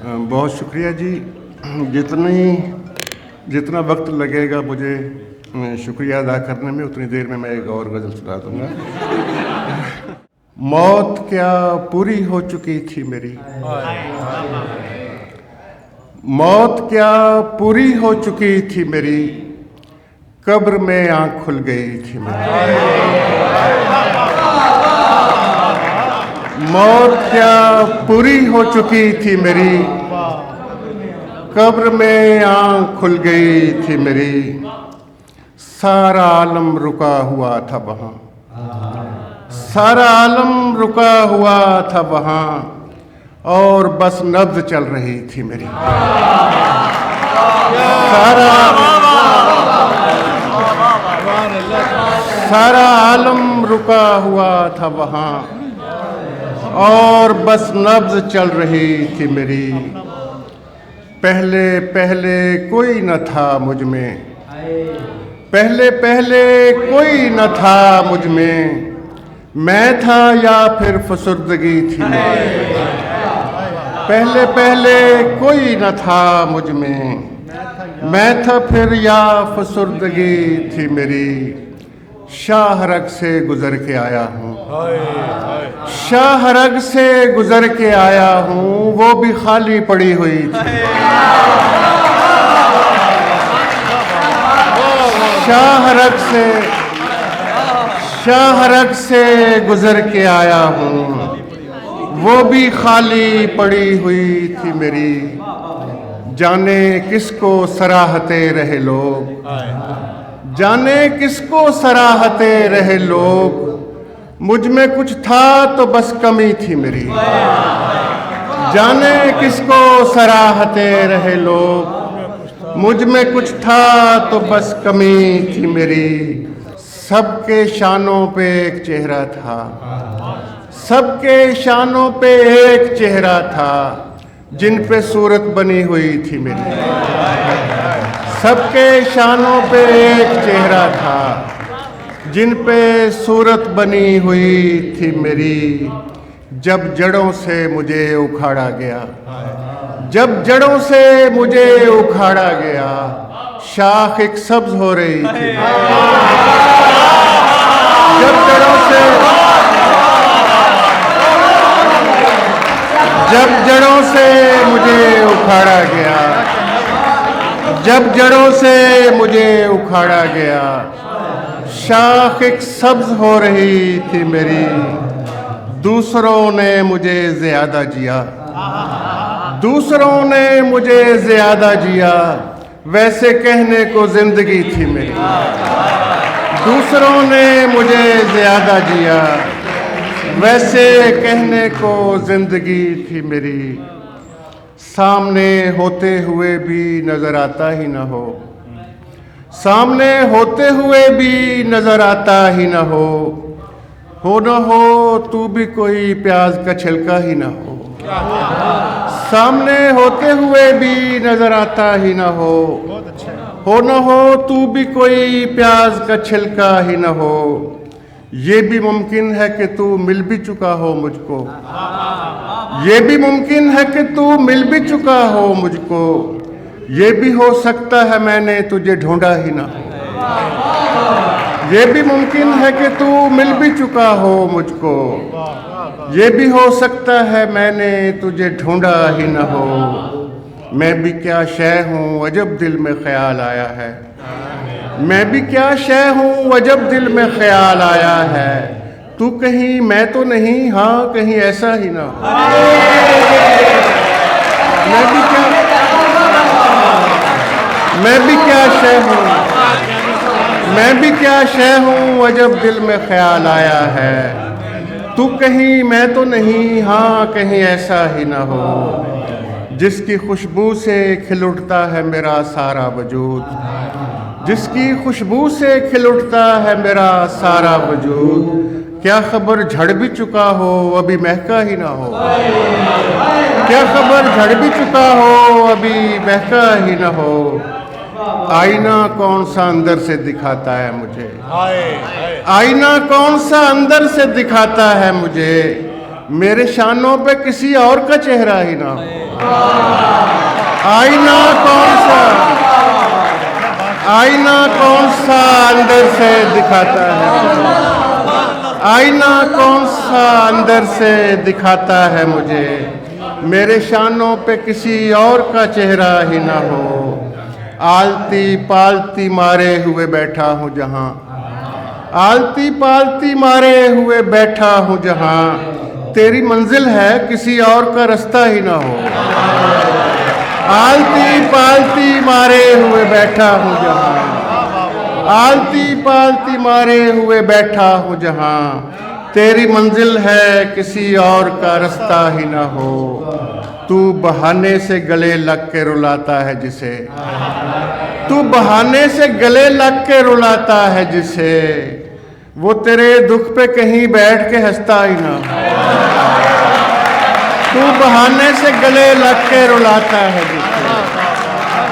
बहुत शुक्रिया जी। जितना वक्त लगेगा मुझे शुक्रिया अदा करने में, उतनी देर में मैं एक और गज़ल सुना दूंगा। मौत क्या पूरी हो चुकी थी मेरी, मौत क्या पूरी हो चुकी थी मेरी, कब्र में आँख खुल गई थी मेरी। मौत क्या पूरी हो चुकी थी मेरी, कब्र में आँख खुल गई थी मेरी। सारा आलम रुका हुआ था वहाँ, सारा आलम रुका हुआ था वहाँ, और बस नब्ज़ चल रही थी मेरी। सारा आलम रुका हुआ था वहाँ, और बस नब्ज़ चल रही थी मेरी। पहले पहले कोई न था मुझ में, पहले पहले कोई न था मुझ में, मैं था या फिर फसुर्दगी थी मेरी। पहले पहले कोई न था मुझ में, मैं था फिर या फसुर्दगी थी मेरी। शाहरग से गुजर के आया हूँ, शाहरग से गुजर के आया हूँ, वो भी खाली पड़ी हुई थी। शाहरग से गुजर के आया हूँ, वो भी खाली पड़ी हुई थी मेरी। जाने किसको सराहते रहे लोग, जाने किसको सराहते रहे लोग, मुझ में कुछ था तो बस कमी थी मेरी। जाने किसको सराहते रहे लोग, मुझ में कुछ था तो बस कमी थी मेरी। सबके शानों पे एक चेहरा था, सबके शानों पे एक चेहरा था, जिन पे सूरत बनी हुई थी मेरी। सबके शानों पे एक चेहरा था, जिन पे सूरत बनी हुई थी मेरी। जब जड़ों से मुझे उखाड़ा गया, जब जड़ों से मुझे उखाड़ा गया, शाख एक सब्ज हो रही थी। जब जड़ों से मुझे उखाड़ा गया, जब जड़ों से मुझे उखाड़ा गया, शाख एक सब्ज हो रही थी मेरी। दूसरों ने मुझे ज़्यादा जिया, दूसरों ने मुझे ज़्यादा जिया, वैसे कहने को ज़िंदगी थी मेरी। दूसरों ने मुझे ज़्यादा जिया, वैसे कहने को ज़िंदगी थी मेरी। सामने होते हुए भी नज़र आता ही न हो, सामने होते हुए भी नज़र आता ही न हो न हो तू भी कोई प्याज का छिलका ही न हो। सामने होते हुए भी नज़र आता ही न हो न हो तू भी कोई प्याज का छिलका ही न हो। ये भी मुमकिन है कि तू मिल भी चुका हो मुझको, ये भी मुमकिन है कि तू मिल भी चुका हो मुझको, ये भी हो सकता है मैंने तुझे ढूंढा ही ना हो। ये भी मुमकिन है कि तू मिल भी चुका हो मुझको, ये भी हो सकता है मैंने तुझे ढूंढा ही ना हो। मैं भी क्या शय हूँ अजब दिल में ख्याल आया है, मैं भी क्या शय हूँ अजब दिल में ख्याल आया है। तू कहीं मैं तो नहीं, हाँ कहीं ऐसा ही ना हो। मैं भी क्या शय हूँ, मैं भी क्या शय हूँ अजब दिल में ख्याल आया है। तू कहीं मैं तो नहीं, हाँ कहीं ऐसा ही ना हो। जिसकी खुशबू से खिल उठता है मेरा सारा वजूद, जिसकी खुशबू से खिल उठता है मेरा सारा वजूद। क्या खबर झड़ भी चुका हो अभी महका ही ना हो, क्या खबर झड़ भी चुका हो अभी महका ही ना हो। आईना कौन सा अंदर से दिखाता है मुझे, आईना कौन सा अंदर से दिखाता है मुझे। میرے شانوں پہ کسی اور کا چہرہ ہی نہ ہو. آئینہ کون سا اندر سے دکھاتا ہے, آئینہ کون سا اندر سے دکھاتا ہے مجھے, میرے شانوں پہ کسی اور کا چہرہ ہی نہ ہو. آلتی پالتی مارے ہوئے بیٹھا ہوں جہاں, آلتی پالتی مارے ہوئے بیٹھا ہوں جہاں, تیری منزل ہے کسی اور کا رستہ ہی نہ ہو. آلتی پالتی مارے ہوئے بیٹھا ہوں جہاں, آلتی پالتی مارے ہوئے بیٹھا ہوں جہاں, تیری منزل ہے کسی اور کا رستہ ہی نہ ہو. تو بہانے سے گلے لگ کے رلاتا ہے جسے, تو بہانے سے گلے لگ کے رلاتا ہے جسے, وہ تیرے دکھ پہ کہیں بیٹھ کے ہنستا ہی نہ ہو. تو بہانے سے گلے لگ کے رلاتا ہے جسے,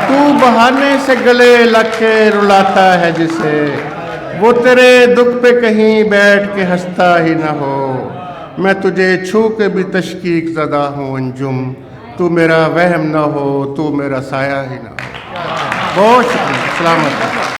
تو بہانے سے گلے لگ کے رلاتا ہے جسے, وہ تیرے دکھ پہ کہیں بیٹھ کے ہنستا ہی نہ ہو. میں تجھے چھو کے بھی تشکیق زدہ ہوں انجم, تو میرا وہم نہ ہو, تو میرا سایہ ہی نہ ہو. بہت شکریہ. سلامت.